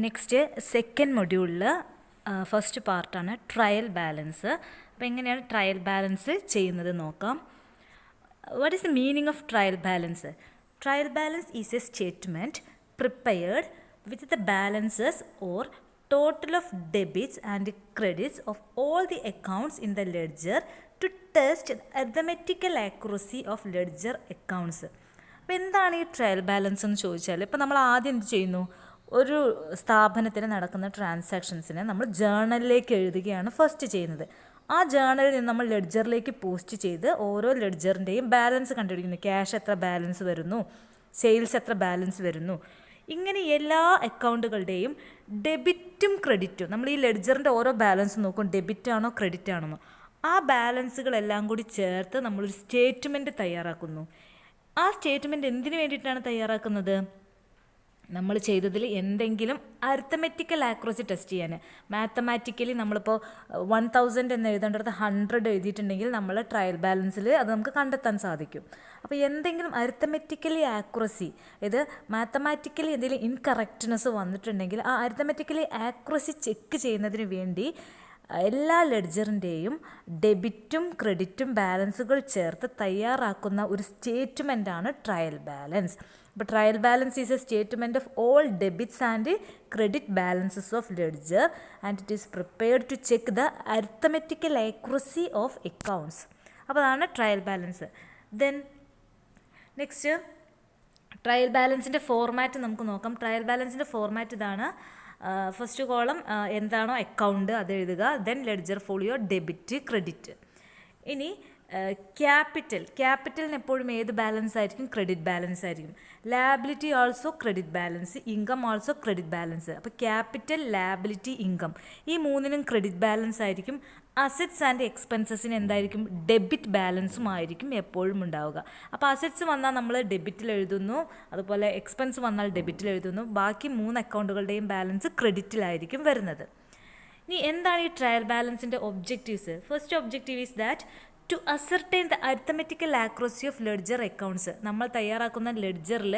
Next second മൊഡ്യൂളിൽ first പാർട്ടാണ് trial balance. അപ്പോൾ എങ്ങനെയാണ് ട്രയൽ ബാലൻസ് ചെയ്യുന്നത് നോക്കാം. What is the meaning of trial balance? Trial balance is a statement prepared with the balances or total of debits and credits of all the accounts in the ledger to test the arithmetical accuracy of ledger accounts. അപ്പോൾ എന്താണ് ഈ trial balance എന്ന് ചോദിച്ചാൽ, ഇപ്പോൾ നമ്മൾ ആദ്യം എന്ത് ചെയ്യുന്നു, ഒരു സ്ഥാപനത്തിന് നടക്കുന്ന ട്രാൻസാക്ഷൻസിനെ നമ്മൾ ജേർണലിലേക്ക് എഴുതുകയാണ് ഫസ്റ്റ് ചെയ്യുന്നത്. ആ ജേർണലിൽ നിന്ന് നമ്മൾ ലെഡ്ജറിലേക്ക് പോസ്റ്റ് ചെയ്ത് ഓരോ ലെഡ്ജറിൻ്റെയും ബാലൻസ് കണ്ടുപിടിക്കുന്നു. ക്യാഷ് എത്ര ബാലൻസ് വരുന്നു, സെയിൽസ് എത്ര ബാലൻസ് വരുന്നു, ഇങ്ങനെ എല്ലാ അക്കൗണ്ടുകളുടെയും ഡെബിറ്റും ക്രെഡിറ്റും നമ്മൾ ഈ ലെഡ്ജറിൻ്റെ ഓരോ ബാലൻസ് നോക്കും, ഡെബിറ്റ് ആണോ ക്രെഡിറ്റ് ആണോ, ആ ബാലൻസുകളെല്ലാം കൂടി ചേർത്ത് നമ്മളൊരു സ്റ്റേറ്റ്മെൻറ്റ് തയ്യാറാക്കുന്നു. ആ സ്റ്റേറ്റ്മെൻറ്റ് എന്തിനു വേണ്ടിയിട്ടാണ് തയ്യാറാക്കുന്നത്? നമ്മൾ ചെയ്തതിൽ എന്തെങ്കിലും അരിത്തമെറ്റിക്കൽ ആക്യുറസി ടെസ്റ്റ് ചെയ്യാൻ. മാത്തമാറ്റിക്കലി നമ്മളിപ്പോൾ 1000 എന്ന് എഴുതേണ്ടടുത്ത് 100 എഴുതിയിട്ടുണ്ടെങ്കിൽ നമ്മൾ ട്രയൽ ബാലൻസിൽ അത് നമുക്ക് കണ്ടെത്താൻ സാധിക്കും. അപ്പോൾ എന്തെങ്കിലും അരിത്തമെറ്റിക്കലി ആക്യുറസി, ഇത് മാത്തമാറ്റിക്കലി എന്തെങ്കിലും ഇൻകറക്റ്റ്നെസ് വന്നിട്ടുണ്ടെങ്കിൽ ആ അരിത്തമെറ്റിക്കലി ആക്യുറസി ചെക്ക് ചെയ്യുന്നതിന് വേണ്ടി എല്ലാ ലെഡ്ജറിൻ്റെയും ഡെബിറ്റും ക്രെഡിറ്റും ബാലൻസുകൾ ചേർത്ത് തയ്യാറാക്കുന്ന ഒരു സ്റ്റേറ്റ്മെൻറ്റാണ് ട്രയൽ ബാലൻസ്. അപ്പോൾ trial balance is a statement of all debits and credit balances of ledger and it is prepared to check the arithmetical accuracy of accounts. അപ്പോൾ അതാണ് trial balance. Then next trial ബാലൻസിൻ്റെ format നമുക്ക് നോക്കാം. Trial ബാലൻസിൻ്റെ format ഇതാണ്. First column എന്താണോ account അത് എഴുതുക, then ledger folio debit credit. ഇനി ക്യാപിറ്റലിന് എപ്പോഴും ഏത് ബാലൻസ് ആയിരിക്കും? ക്രെഡിറ്റ് ബാലൻസ് ആയിരിക്കും. Liability also credit balance, income also credit balance. അപ്പോൾ ക്യാപിറ്റൽ, ലാബിലിറ്റി, ഇൻകം ഈ മൂന്നിനും ക്രെഡിറ്റ് ബാലൻസ് ആയിരിക്കും. അസറ്റ്സ് ആൻഡ് എക്സ്പെൻസസിന് എന്തായിരിക്കും? ഡെബിറ്റ് ബാലൻസും ആയിരിക്കും എപ്പോഴും ഉണ്ടാവുക. അപ്പോൾ അസറ്റ്സ് വന്നാൽ നമ്മൾ ഡെബിറ്റിൽ എഴുതുന്നു, അതുപോലെ എക്സ്പെൻസ് വന്നാൽ ഡെബിറ്റിൽ എഴുതുന്നു. ബാക്കി 3 അക്കൗണ്ടുകളുടെയും ബാലൻസ് ക്രെഡിറ്റിലായിരിക്കും വരുന്നത്. ഇനി എന്താണ് ഈ ട്രയൽ ബാലൻസിൻ്റെ ഒബ്ജക്റ്റീവ്സ്? First objective is that to ascertain the arithmetical accuracy of ledger accounts. നമ്മൾ തയ്യാറാക്കുന്ന ലെഡ്ജറിൽ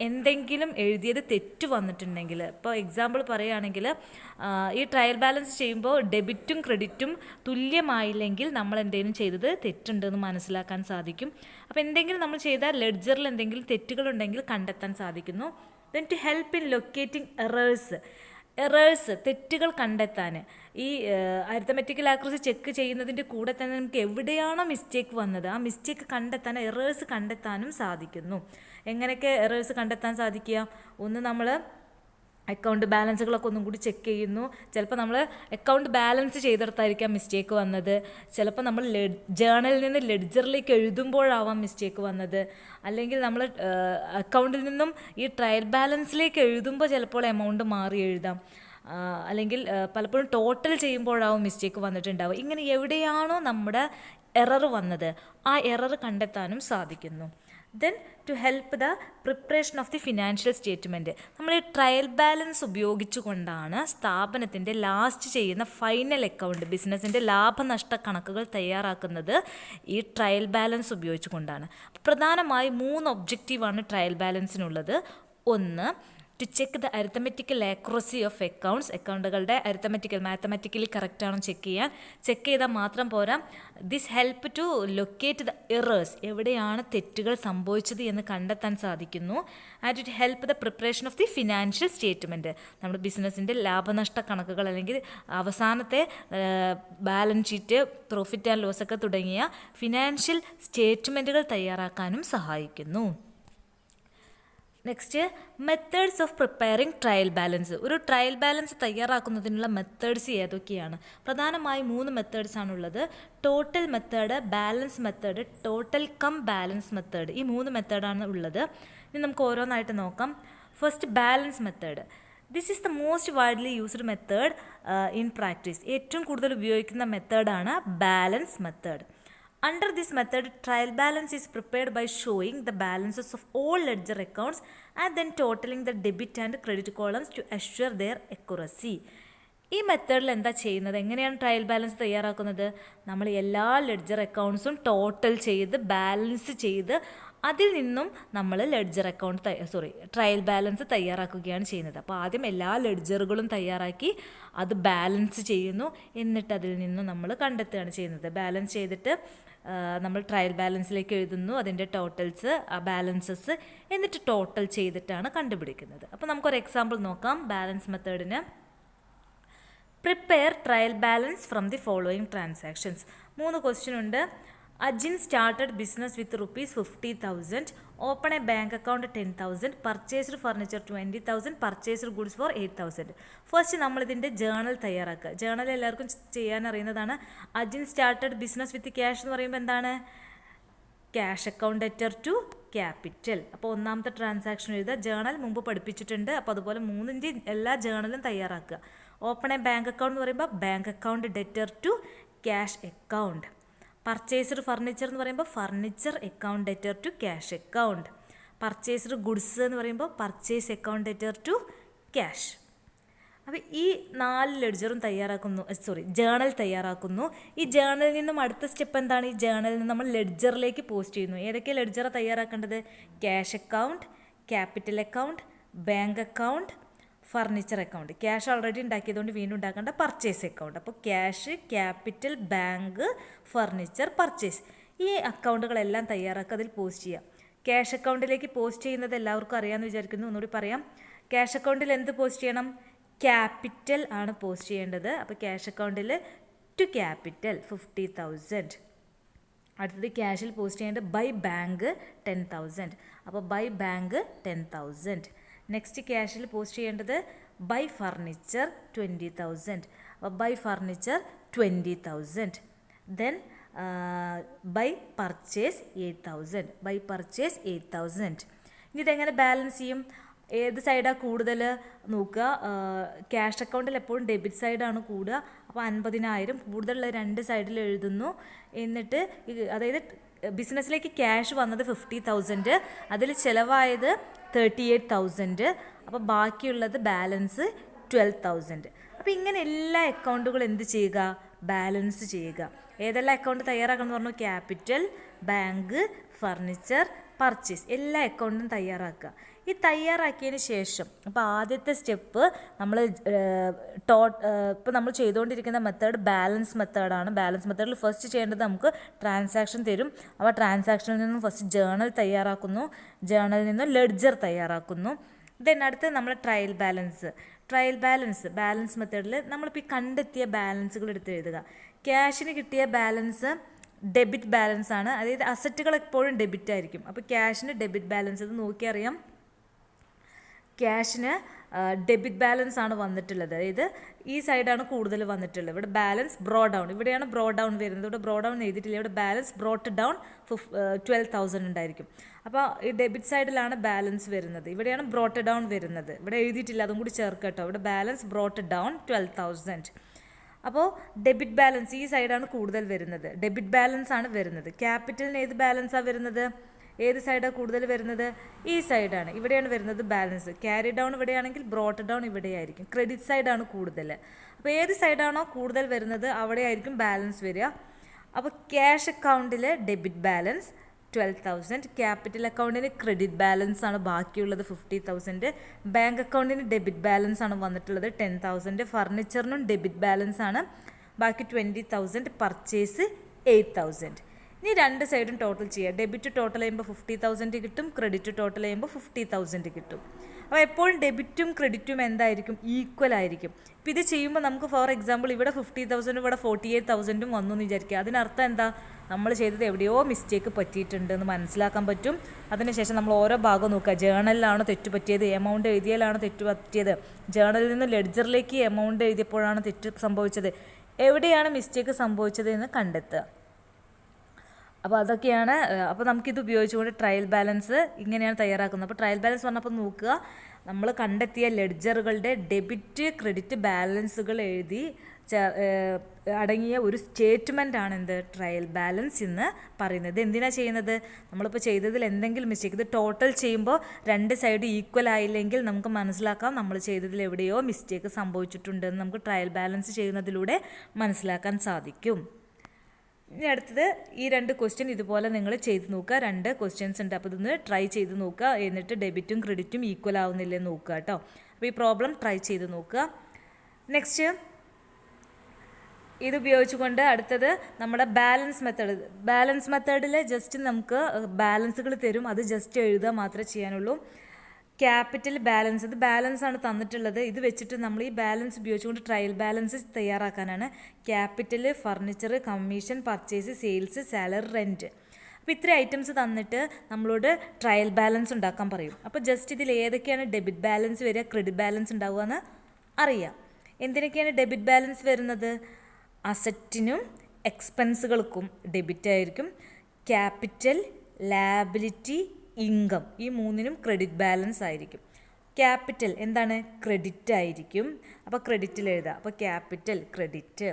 എന്തെങ്കിലും എഴുതിയത് തെറ്റ് വന്നിട്ടുണ്ടെങ്കിൽ, ഇപ്പോൾ എക്സാമ്പിൾ പറയുകയാണെങ്കിൽ ഈ ട്രയൽ ബാലൻസ് ചെയ്യുമ്പോൾ ഡെബിറ്റും ക്രെഡിറ്റും തുല്യമായില്ലെങ്കിൽ നമ്മൾ എന്തെങ്കിലും ചെയ്തത് തെറ്റുണ്ടെന്ന് മനസ്സിലാക്കാൻ സാധിക്കും. അപ്പോൾ എന്തെങ്കിലും നമ്മൾ ചെയ്ത ലെഡ്ജറിൽ എന്തെങ്കിലും തെറ്റുകളുണ്ടെങ്കിൽ കണ്ടെത്താൻ സാധിക്കുന്നു. Then to help in locating errors തെറ്റുകൾ കണ്ടെത്താൻ, ഈ അരിത്തമെറ്റിക്കൽ ആക്യുറസി ചെക്ക് ചെയ്യുന്നതിൻ്റെ കൂടെ തന്നെ നമുക്ക് എവിടെയാണോ മിസ്റ്റേക്ക് വന്നത് ആ മിസ്റ്റേക്ക് കണ്ടെത്താൻ, എറേഴ്സ് കണ്ടെത്താനും സാധിക്കുന്നു. എങ്ങനെയൊക്കെ എറേഴ്സ് കണ്ടെത്താൻ സാധിക്കുക? ഒന്ന്, നമ്മൾ അക്കൗണ്ട് ബാലൻസുകളൊക്കെ ഒന്നും കൂടി ചെക്ക് ചെയ്യുന്നു. ചിലപ്പോൾ നമ്മൾ അക്കൗണ്ട് ബാലൻസ് ചെയ്തെടുത്തായിരിക്കാം മിസ്റ്റേക്ക് വന്നത്, ചിലപ്പോൾ നമ്മൾ ജേർണലിൽ നിന്ന് ലെഡ്ജറിലേക്ക് എഴുതുമ്പോഴാവാം മിസ്റ്റേക്ക് വന്നത്, അല്ലെങ്കിൽ നമ്മൾ അക്കൗണ്ടിൽ നിന്നും ഈ ട്രയൽ ബാലൻസിലേക്ക് എഴുതുമ്പോൾ ചിലപ്പോൾ എമൗണ്ട് മാറി എഴുതാം, അല്ലെങ്കിൽ പലപ്പോഴും ടോട്ടൽ ചെയ്യുമ്പോഴാവും മിസ്റ്റേക്ക് വന്നിട്ടുണ്ടാവും. ഇങ്ങനെ എവിടെയാണോ നമ്മുടെ എറർ വന്നത് ആ എറർ കണ്ടെത്താനും സാധിക്കുന്നു. Then to help the preparation of the financial statement. നമ്മൾ ഈ ട്രയൽ ബാലൻസ് ഉപയോഗിച്ചുകൊണ്ടാണ് സ്ഥാപനത്തിൻ്റെ ലാസ്റ്റ് ചെയ്യുന്ന ഫൈനൽ അക്കൗണ്ട്, ബിസിനസ്സിൻ്റെ ലാഭനഷ്ട കണക്കുകൾ തയ്യാറാക്കുന്നത് ഈ ട്രയൽ ബാലൻസ് ഉപയോഗിച്ചുകൊണ്ടാണ്. പ്രധാനമായും 3 ഒബ്ജക്റ്റീവാണ് ട്രയൽ ബാലൻസിനുള്ളത്. ഒന്ന്, to check the arithmetical accuracy of accounts, അക്കൗണ്ടുകളുടെ മാത്തമാറ്റിക്കലി കറക്റ്റാണോ ചെക്ക് ചെയ്യാൻ. ചെക്ക് ചെയ്താൽ മാത്രം പോരാ, this help to locate the errors, എവിടെയാണ് തെറ്റുകൾ സംഭവിച്ചത് എന്ന് കണ്ടെത്താൻ സാധിക്കുന്നു. And it help the preparation of the financial statement, നമ്മുടെ ബിസിനസ്സിൻ്റെ ലാഭനഷ്ട കണക്കുകൾ അല്ലെങ്കിൽ അവസാനത്തെ balance sheet, profit and loss ഒക്കെ തുടങ്ങിയ ഫിനാൻഷ്യൽ സ്റ്റേറ്റ്മെൻറ്റുകൾ തയ്യാറാക്കാനും സഹായിക്കുന്നു. Next, methods of preparing trial balance. ഒരു ട്രയൽ ബാലൻസ് തയ്യാറാക്കുന്നതിനുള്ള മെത്തേഡ്സ് ഏതൊക്കെയാണ്? പ്രധാനമായും 3 മെത്തേഡ്സ് ആണുള്ളത്. Total method, balance method, total cum balance method. ഈ 3 മെത്തേഡാണ് ഉള്ളത്. ഇനി നമുക്ക് ഓരോന്നായിട്ട് നോക്കാം. First, balance method. This is the most widely used method in practice. ഏറ്റവും കൂടുതൽ ഉപയോഗിക്കുന്ന മെത്തേഡാണ് balance method. Under this method, trial balance is prepared by showing the balances of all ledger accounts and then totaling the debit and credit columns to assure their accuracy. ഈ മെത്തേഡിൽ എന്താ ചെയ്യുന്നത്? എങ്ങനെയാണ് trial balance തയ്യാറാക്കുന്നത്? നമ്മൾ എല്ലാ ledger അക്കൗണ്ട്സും total ചെയ്ത് balance ചെയ്ത് അതിൽ നിന്നും നമ്മൾ ലെഡ്ജർ അക്കൗണ്ട് ട്രയൽ ബാലൻസ് തയ്യാറാക്കുകയാണ് ചെയ്യുന്നത്. അപ്പോൾ ആദ്യം എല്ലാ ലെഡ്ജറുകളും തയ്യാറാക്കി അത് ബാലൻസ് ചെയ്യുന്നു, എന്നിട്ട് അതിൽ നിന്നും നമ്മൾ കണ്ടെത്തുകയാണ് ചെയ്യുന്നത്. ബാലൻസ് ചെയ്തിട്ട് നമ്മൾ ട്രയൽ ബാലൻസിലേക്ക് എഴുതുന്നു, അതിൻ്റെ ടോട്ടൽസ്, ബാലൻസസ്, എന്നിട്ട് ടോട്ടൽ ചെയ്തിട്ടാണ് കണ്ടുപിടിക്കുന്നത്. അപ്പോൾ നമുക്കൊരു എക്സാമ്പിൾ നോക്കാം ബാലൻസ് മെത്തേഡിന്. Prepare trial balance from the following transactions. 3 question ഉണ്ട്. Ajin started business with rupees 50,000, open a bank account 10,000, purchased furniture 20,000, purchased goods for 8,000. First നമ്മളിതിൻ്റെ ജേണൽ തയ്യാറാക്കുക. ജേണൽ എല്ലാവർക്കും ചെയ്യാൻ അറിയുന്നതാണ്. Ajin started business with cash എന്ന് പറയുമ്പോൾ എന്താണ്? Cash account debtor to capital. അപ്പോൾ ഒന്നാമത്തെ ട്രാൻസാക്ഷൻ എഴുതുക. ജേണൽ മുമ്പ് പഠിപ്പിച്ചിട്ടുണ്ട്. അപ്പോൾ അതുപോലെ 3ൻ്റെ എല്ലാ ജേണലും തയ്യാറാക്കുക. ഓപ്പൺ എ ബാങ്ക് അക്കൗണ്ട് എന്ന് പറയുമ്പോൾ bank account debtor to cash account. Purchased furniture എന്ന് പറയുമ്പോൾ furniture account debtor to cash account. Purchased goods എന്ന് പറയുമ്പോൾ purchase account debtor to cash. അപ്പോൾ ഈ 4 ലെഡ്ജറും ജേണൽ തയ്യാറാക്കുന്നു. ഈ ജേണലിൽ നിന്നും അടുത്ത സ്റ്റെപ്പ് എന്താണ്? ഈ ജേണലിൽ നിന്ന് നമ്മൾ ലെഡ്ജറിലേക്ക് പോസ്റ്റ് ചെയ്യുന്നു. ഏതൊക്കെ ലെഡ്ജറാണ് തയ്യാറാക്കേണ്ടത്? Cash account, capital account, bank account, furniture account. Cash already ഉണ്ടാക്കിയതുകൊണ്ട് വീണ്ടും ഉണ്ടാക്കേണ്ട പർച്ചേസ് അക്കൗണ്ട്. അപ്പോൾ cash, capital, bank, furniture, purchase, ഈ അക്കൗണ്ടുകളെല്ലാം തയ്യാറാക്കുക, അതിൽ പോസ്റ്റ് ചെയ്യാം. ക്യാഷ് അക്കൗണ്ടിലേക്ക് പോസ്റ്റ് ചെയ്യുന്നത് എല്ലാവർക്കും അറിയാമെന്ന് വിചാരിക്കുന്നു. ഒന്നുകൂടി പറയാം. ക്യാഷ് അക്കൗണ്ടിൽ എന്ത് പോസ്റ്റ് ചെയ്യണം? ക്യാപിറ്റൽ ആണ് പോസ്റ്റ് ചെയ്യേണ്ടത്. അപ്പോൾ ക്യാഷ് അക്കൗണ്ടിൽ ടു ക്യാപിറ്റൽ 50,000. അടുത്തത് ക്യാഷിൽ പോസ്റ്റ് ചെയ്യേണ്ടത് ബൈ ബാങ്ക് 10,000. അപ്പോൾ ബൈ ബാങ്ക് 10,000. നെക്സ്റ്റ് ക്യാഷിൽ പോസ്റ്റ് ചെയ്യേണ്ടത് ബൈ ഫർണിച്ചർ 20,000. അപ്പോൾ by furniture 20,000. Then by purchase 8,000. By purchase 8,000. ഇനി ഇതെങ്ങനെ ബാലൻസ് ചെയ്യും? ഏത് സൈഡാണ് കൂടുതൽ നോക്കുക? ക്യാഷ് അക്കൗണ്ടിൽ എപ്പോഴും ഡെബിറ്റ് സൈഡാണ് കൂടുക. അപ്പോൾ 50,000 കൂടുതലുള്ള 2 സൈഡിൽ എഴുതുന്നു. എന്നിട്ട് അതായത് ബിസിനസ്സിലേക്ക് ക്യാഷ് വന്നത് 50,000, അതിൽ ചിലവായത് 38,000. അപ്പോൾ ബാക്കിയുള്ളത് ബാലൻസ് 12,000. അപ്പോൾ ഇങ്ങനെ എല്ലാ അക്കൗണ്ടുകളും എന്ത് ചെയ്യുക? ബാലൻസ് ചെയ്യുക. ഏതെല്ലാം അക്കൗണ്ട് തയ്യാറാക്കണം എന്ന് പറഞ്ഞു? ക്യാപിറ്റൽ, ബാങ്ക്, ഫർണിച്ചർ, പർച്ചേസ്, എല്ലാ അക്കൗണ്ടും തയ്യാറാക്കുക. ഈ തയ്യാറാക്കിയതിന് ശേഷം അപ്പോൾ ആദ്യത്തെ സ്റ്റെപ്പ് നമ്മൾ ഇപ്പോൾ നമ്മൾ ചെയ്തുകൊണ്ടിരിക്കുന്ന മെത്തേഡ് ബാലൻസ് മെത്തേഡാണ്. ബാലൻസ് മെത്തേഡിൽ ഫസ്റ്റ് ചെയ്യേണ്ടത് നമുക്ക് ട്രാൻസാക്ഷൻ തരും. അപ്പോൾ ട്രാൻസാക്ഷനിൽ നിന്നും ഫസ്റ്റ് ജേണൽ തയ്യാറാക്കുന്നു. ജേണലിൽ നിന്ന് ലെഡ്ജർ തയ്യാറാക്കുന്നു. ദെൻ അടുത്ത് നമ്മൾ ട്രയൽ ബാലൻസ് മെത്തേഡിൽ നമ്മളിപ്പോൾ ഈ കണ്ടെത്തിയ ബാലൻസുകൾ എടുത്ത് എഴുതുക. ക്യാഷിന് കിട്ടിയ ബാലൻസ് ഡെബിറ്റ് ബാലൻസ് ആണ്. അതായത് അസറ്റുകൾ എപ്പോഴും ഡെബിറ്റ് ആയിരിക്കും. അപ്പോൾ ക്യാഷിന് ഡെബിറ്റ് ബാലൻസ് ഇത് നോക്കിയറിയാം. ക്യാഷിന് ഡെബിറ്റ് ബാലൻസ് ആണ് വന്നിട്ടുള്ളത്. അതായത് ഈ സൈഡാണ് കൂടുതൽ വന്നിട്ടുള്ളത്. ഇവിടെ ബാലൻസ് ബ്രോ ഡൗൺ, ഇവിടെയാണ് ബ്രോ ഡൗൺ വരുന്നത്. ഇവിടെ ബ്രോ ഡൗൺ എഴുതിയിട്ടില്ല. ഇവിടെ ബാലൻസ് ബ്രോട്ട് ഡൗൺ 12,000 ഉണ്ടായിരിക്കും. അപ്പോൾ ഈ ഡെബിറ്റ് സൈഡിലാണ് ബാലൻസ് വരുന്നത്. ഇവിടെയാണ് ബ്രോട്ട് ഡൗൺ വരുന്നത്. ഇവിടെ എഴുതിയിട്ടില്ല, അതും കൂടി ചേർക്കട്ടോ. ഇവിടെ ബാലൻസ് ബ്രോട്ട് ഡൗൺ 12,000. അപ്പോൾ ഡെബിറ്റ് ബാലൻസ് ഈ സൈഡാണ് കൂടുതൽ വരുന്നത്. ഡെബിറ്റ് ബാലൻസ് ആണ് വരുന്നത്. ക്യാപിറ്റലിന് ഏത് ബാലൻസാണ് വരുന്നത്? ഏത് സൈഡാണ് കൂടുതൽ വരുന്നത്? ഈ സൈഡാണ്. ഇവിടെയാണ് വരുന്നത് ബാലൻസ്. ക്യാരി ഡൗൺ ഇവിടെയാണെങ്കിൽ ബ്രോട്ട് ഡൗൺ ഇവിടെയായിരിക്കും. ക്രെഡിറ്റ് സൈഡാണ് കൂടുതൽ. അപ്പോൾ ഏത് സൈഡാണോ കൂടുതൽ വരുന്നത് അവിടെ ആയിരിക്കും ബാലൻസ് വരിക. അപ്പോൾ ക്യാഷ് അക്കൗണ്ടിൽ ഡെബിറ്റ് ബാലൻസ് 12,000, ക്യാപിറ്റൽ അക്കൗണ്ടിന് ക്രെഡിറ്റ് ബാലൻസ് ആണ് ബാക്കിയുള്ളത് 50,000, ബാങ്ക് അക്കൗണ്ടിന് ഡെബിറ്റ് ബാലൻസ് ആണ് വന്നിട്ടുള്ളത് 10,000, ഫർണിച്ചറിനും ഡെബിറ്റ് ബാലൻസ് ആണ് ബാക്കി 20,000, പർച്ചേസ് 8,000. ഇനി 2 സൈഡും ടോട്ടൽ ചെയ്യുക. ഡെബിറ്റ് ടോട്ടൽ ചെയ്യുമ്പോൾ 50,000 കിട്ടും, ക്രെഡിറ്റ് ടോട്ടൽ ചെയ്യുമ്പോൾ 50,000 കിട്ടും. അപ്പോൾ എപ്പോഴും ഡെബിറ്റും ക്രെഡിറ്റും എന്തായിരിക്കും? ഈക്വൽ ആയിരിക്കും. ഇപ്പോൾ ഇത് ചെയ്യുമ്പോൾ നമുക്ക് ഫോർ എക്സാമ്പിൾ ഇവിടെ 50,000 ഇവിടെ 48,000 വന്നു എന്ന് വിചാരിക്കുക. അതിനർത്ഥം എന്താ? നമ്മൾ ചെയ്തത് എവിടെയോ മിസ്റ്റേക്ക് പറ്റിയിട്ടുണ്ടെന്ന് മനസ്സിലാക്കാൻ പറ്റും. അതിനുശേഷം നമ്മൾ ഓരോ ഭാഗം നോക്കുക. ജേണലിലാണോ തെറ്റ് പറ്റിയത്? എമൗണ്ട് എഴുതിയാലാണോ തെറ്റ് പറ്റിയത്? ജേണലിൽ നിന്ന് ലെഡ്ജറിലേക്ക് എമൗണ്ട് എഴുതിയപ്പോഴാണ് തെറ്റ് സംഭവിച്ചത്? എവിടെയാണ് മിസ്റ്റേക്ക് സംഭവിച്ചത് എന്ന് കണ്ടെത്തുക. അപ്പോൾ അതൊക്കെയാണ്. അപ്പോൾ നമുക്കിത് ഉപയോഗിച്ചുകൊണ്ട് ട്രയൽ ബാലൻസ് ഇങ്ങനെയാണ് തയ്യാറാക്കുന്നത്. അപ്പോൾ ട്രയൽ ബാലൻസ് പറഞ്ഞപ്പോൾ നോക്കുക, നമ്മൾ കണ്ടെത്തിയ ലെഡ്ജറുകളുടെ ഡെബിറ്റ് ക്രെഡിറ്റ് ബാലൻസുകൾ എഴുതി അടങ്ങിയ ഒരു സ്റ്റേറ്റ്മെൻ്റ് ആണ് എന്ത്? ട്രയൽ ബാലൻസ് എന്ന് പറയുന്നത്. എന്തിനാണ് ചെയ്യുന്നത്? നമ്മളിപ്പോൾ ചെയ്തതിൽ എന്തെങ്കിലും മിസ്റ്റേക്ക്, ഇത് ടോട്ടൽ ചെയ്യുമ്പോൾ 2 സൈഡ് ഈക്വൽ ആയില്ലെങ്കിൽ നമുക്ക് മനസ്സിലാക്കാം നമ്മൾ ചെയ്തതിൽ എവിടെയോ മിസ്റ്റേക്ക് സംഭവിച്ചിട്ടുണ്ടെന്ന് നമുക്ക് ട്രയൽ ബാലൻസ് ചെയ്യുന്നതിലൂടെ മനസ്സിലാക്കാൻ സാധിക്കും. ഇനി അടുത്തത് ഈ 2 ക്വസ്റ്റ്യൻ ഇതുപോലെ നിങ്ങൾ ചെയ്ത് നോക്കുക. 2 ക്വസ്റ്റ്യൻസ് ഉണ്ട്. അപ്പോൾ ഇതൊന്ന് ട്രൈ ചെയ്ത് നോക്കുക. എന്നിട്ട് ഡെബിറ്റും ക്രെഡിറ്റും ഈക്വൽ ആവുന്നില്ലെന്ന് നോക്കുക കേട്ടോ. അപ്പോൾ ഈ പ്രോബ്ലം ട്രൈ ചെയ്ത് നോക്കുക. നെക്സ്റ്റ് ഇത് ഉപയോഗിച്ചുകൊണ്ട് അടുത്തത് നമ്മുടെ ബാലൻസ് മെത്തേഡിൽ ജസ്റ്റ് നമുക്ക് ബാലൻസുകൾ തരും. അത് ജസ്റ്റ് എഴുതുക മാത്രമേ ചെയ്യാനുള്ളൂ. ക്യാപിറ്റൽ ബാലൻസ്, ഇത് ബാലൻസ് ആണ് തന്നിട്ടുള്ളത്. ഇത് വെച്ചിട്ട് നമ്മൾ ഈ ബാലൻസ് ഉപയോഗിച്ചുകൊണ്ട് ട്രയൽ ബാലൻസ് തയ്യാറാക്കാനാണ്. Capital, furniture, commission, purchase, sales, salary, rent. അപ്പോൾ ഇത്രയും ഐറ്റംസ് തന്നിട്ട് നമ്മളോട് ട്രയൽ ബാലൻസ് ഉണ്ടാക്കാൻ പറയും. അപ്പോൾ ജസ്റ്റ് ഇതിൽ ഏതൊക്കെയാണ് ഡെബിറ്റ് ബാലൻസ് വരിക, ക്രെഡിറ്റ് ബാലൻസ് ഉണ്ടാവുക എന്ന് അറിയാം. എന്തിനൊക്കെയാണ് ഡെബിറ്റ് ബാലൻസ് വരുന്നത്? അസറ്റിനും എക്സ്പെൻസുകൾക്കും ഡെബിറ്റ് ആയിരിക്കും. ക്യാപിറ്റൽ, ലാബിലിറ്റി, ഇൻകം, ഈ മൂന്നിനും ക്രെഡിറ്റ് ബാലൻസ് ആയിരിക്കും. ക്യാപിറ്റൽ എന്താണ്? ക്രെഡിറ്റ് ആയിരിക്കും. അപ്പോൾ ക്രെഡിറ്റിൽ എഴുതാം. അപ്പോൾ ക്യാപിറ്റൽ ക്രെഡിറ്റ്.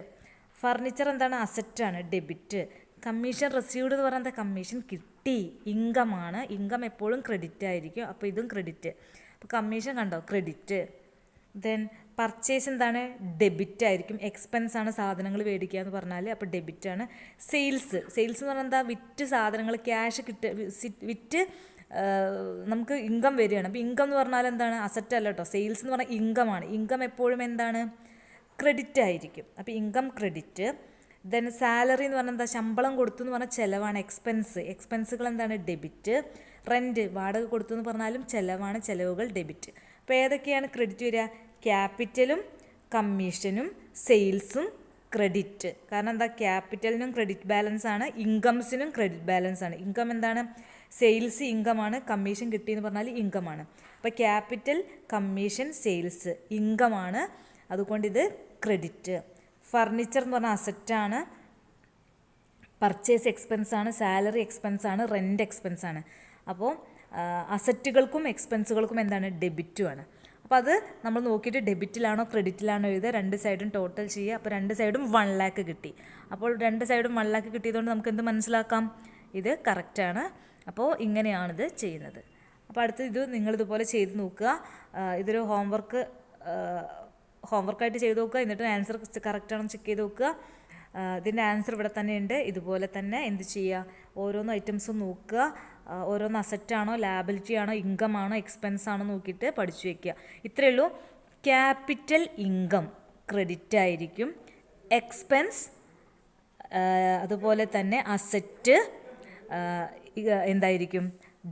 ഫർണിച്ചർ എന്താണ്? അസറ്റാണ്, ഡെബിറ്റ്. കമ്മീഷൻ റിസീവ്ഡ് എന്ന് പറയുന്നത് കമ്മീഷൻ കിട്ടി, ഇൻകമാണ്. ഇൻകം എപ്പോഴും ക്രെഡിറ്റ് ആയിരിക്കും. അപ്പോൾ ഇതും ക്രെഡിറ്റ്. അപ്പോൾ കമ്മീഷൻ കണ്ടോ, ക്രെഡിറ്റ്. ദെൻ പർച്ചേസ് എന്താണ്? ഡെബിറ്റ് ആയിരിക്കും. എക്സ്പെൻസ് ആണ്, സാധനങ്ങൾ മേടിക്കുക എന്ന് പറഞ്ഞാൽ, അപ്പോൾ ഡെബിറ്റാണ്. സെയിൽസ് എന്ന് പറഞ്ഞാൽ എന്താ? വിറ്റ് സാധനങ്ങൾ ക്യാഷ് വിറ്റ് നമുക്ക് ഇൻകം വരികയാണ്. അപ്പോൾ ഇൻകം എന്ന് പറഞ്ഞാൽ എന്താണ്? അസറ്റ് അല്ല കേട്ടോ. സെയിൽസ് എന്ന് പറഞ്ഞാൽ ഇൻകമാണ്. ഇൻകം എപ്പോഴും എന്താണ്? ക്രെഡിറ്റ് ആയിരിക്കും. അപ്പോൾ ഇൻകം ക്രെഡിറ്റ്. ദെൻ സാലറി എന്ന് പറഞ്ഞാൽ എന്താ? ശമ്പളം കൊടുത്തു എന്ന് പറഞ്ഞാൽ ചിലവാണ്, എക്സ്പെൻസുകൾ എന്താണ്? ഡെബിറ്റ്. റെൻറ്റ്, വാടക കൊടുത്തു എന്ന് പറഞ്ഞാലും ചിലവാണ്, ചിലവുകൾ ഡെബിറ്റ്. അപ്പോൾ ഏതൊക്കെയാണ് ക്രെഡിറ്റ് വരിക? ക്യാപിറ്റലും കമ്മീഷനും സെയിൽസും ക്രെഡിറ്റ്. കാരണം എന്താ? ക്യാപിറ്റലിനും ക്രെഡിറ്റ് ബാലൻസ് ആണ്, ഇൻകംസിനും ക്രെഡിറ്റ് ബാലൻസ് ആണ്. ഇൻകം എന്താണ്? സെയിൽസ് ഇൻകമാണ്, കമ്മീഷൻ കിട്ടിയെന്ന് പറഞ്ഞാൽ ഇൻകമാണ്. അപ്പോൾ ക്യാപിറ്റൽ, കമ്മീഷൻ, സെയിൽസ് ഇൻകമാണ്, അതുകൊണ്ട് ഇത് ക്രെഡിറ്റ്. ഫർണിച്ചർ എന്ന് പറഞ്ഞാൽ അസറ്റാണ്, പർച്ചേസ് എക്സ്പെൻസ് ആണ്, സാലറി എക്സ്പെൻസ് ആണ്, റെൻറ്റ് എക്സ്പെൻസ് ആണ്. അപ്പോൾ അസറ്റുകൾക്കും എക്സ്പെൻസുകൾക്കും എന്താണ്? ഡെബിറ്റുമാണ്. അപ്പോൾ അത് നമ്മൾ നോക്കിയിട്ട് ഡെബിറ്റിലാണോ ക്രെഡിറ്റിലാണോ എഴുതുക. 2 സൈഡും ടോട്ടൽ ചെയ്യുക. അപ്പോൾ 2 സൈഡും 1 lakh കിട്ടി. അപ്പോൾ 2 സൈഡും 1 lakh കിട്ടിയതുകൊണ്ട് നമുക്ക് എന്ത് മനസ്സിലാക്കാം? ഇത് കറക്റ്റാണ്. അപ്പോൾ ഇങ്ങനെയാണിത് ചെയ്യുന്നത്. അപ്പോൾ അടുത്ത് ഇത് നിങ്ങളിതുപോലെ ചെയ്ത് നോക്കുക. ഇതൊരു ഹോംവർക്കായിട്ട് ചെയ്ത് നോക്കുക. എന്നിട്ട് ആൻസർ കറക്റ്റാണെന്ന് ചെക്ക് ചെയ്ത് നോക്കുക. ഇതിൻ്റെ ആൻസർ ഇവിടെ തന്നെ ഉണ്ട്. ഇതുപോലെ തന്നെ എന്ത് ചെയ്യുക? ഓരോന്ന് ഐറ്റംസും നോക്കുക. ഓരോന്ന് അസറ്റാണോ, ലാബിലിറ്റി ആണോ, ഇൻകം ആണോ, എക്സ്പെൻസ് ആണോ നോക്കിയിട്ട് പഠിച്ചു വയ്ക്കുക. ഇത്രയേ ഉള്ളൂ. ക്യാപിറ്റൽ ഇൻകം ക്രെഡിറ്റ് ആയിരിക്കും. എക്സ്പെൻസ് അതുപോലെ തന്നെ അസറ്റ് എന്തായിരിക്കും?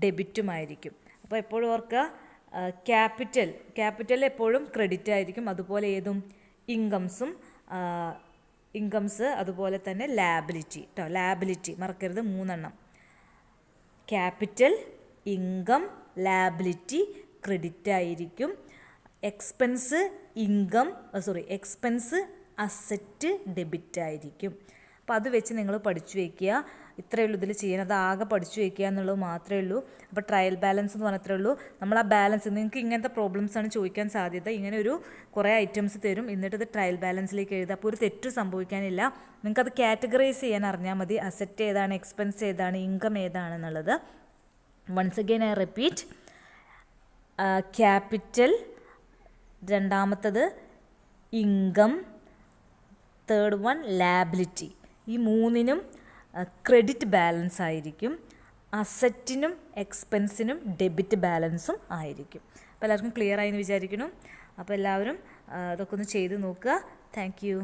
ഡെബിറ്റുമായിരിക്കും. അപ്പോൾ എപ്പോഴും ഓർക്കുക, ക്യാപിറ്റൽ എപ്പോഴും ക്രെഡിറ്റ് ആയിരിക്കും. അതുപോലെ ഏതും ഇൻകംസ് അതുപോലെ തന്നെ ലാബിലിറ്റി കേട്ടോ. ലാബിലിറ്റി മറക്കരുത്, 3 എണ്ണം. ക്യാപിറ്റൽ, ഇൻകം, ലാബിലിറ്റി ക്രെഡിറ്റ് ആയിരിക്കും. എക്സ്പെൻസ് അസറ്റ് ഡെബിറ്റ് ആയിരിക്കും. അപ്പോൾ അത് വെച്ച് നിങ്ങൾ പഠിച്ചു വയ്ക്കുക. ഇത്രയേ ഉള്ളൂ ഇതിൽ ചെയ്യുന്നത്. ആകെ പഠിച്ചു വയ്ക്കുക എന്നുള്ളത് മാത്രമേ ഉള്ളൂ. അപ്പോൾ ട്രയൽ ബാലൻസ് എന്ന് പറഞ്ഞത്രേ ഉള്ളൂ. നമ്മൾ ആ ബാലൻസ്, നിങ്ങൾക്ക് ഇങ്ങനത്തെ പ്രോബ്ലംസാണ് ചോദിക്കാൻ സാധ്യത. ഇങ്ങനെ കുറേ ഐറ്റംസ് തരും, എന്നിട്ട് ഇത് ട്രയൽ ബാലൻസിലേക്ക് എഴുതുക. അപ്പോൾ ഒരു തെറ്റ് സംഭവിക്കാനില്ല. നിങ്ങൾക്കത് കാറ്റഗറൈസ് ചെയ്യാൻ അറിഞ്ഞാൽ മതി. അസറ്റ് ഏതാണ്, എക്സ്പെൻസ് ഏതാണ്, ഇൻകം ഏതാണെന്നുള്ളത്. Once again I repeat. Capital, രണ്ടാമത്തത് ഇൻകം, തേർഡ് വൺ ലാബിലിറ്റി. ഈ 3നും ക്രെഡിറ്റ് ബാലൻസ് ആയിരിക്കും. അസറ്റിനും എക്സ്പെൻസിനും ഡെബിറ്റ് ബാലൻസും ആയിരിക്കും. അപ്പോൾ എല്ലാവർക്കും ക്ലിയർ ആയി എന്ന് വിചാരിക്കുന്നു. അപ്പോൾ എല്ലാവരും ഇതൊക്കെ ഒന്ന് ചെയ്ത് നോക്കുക. Thank you.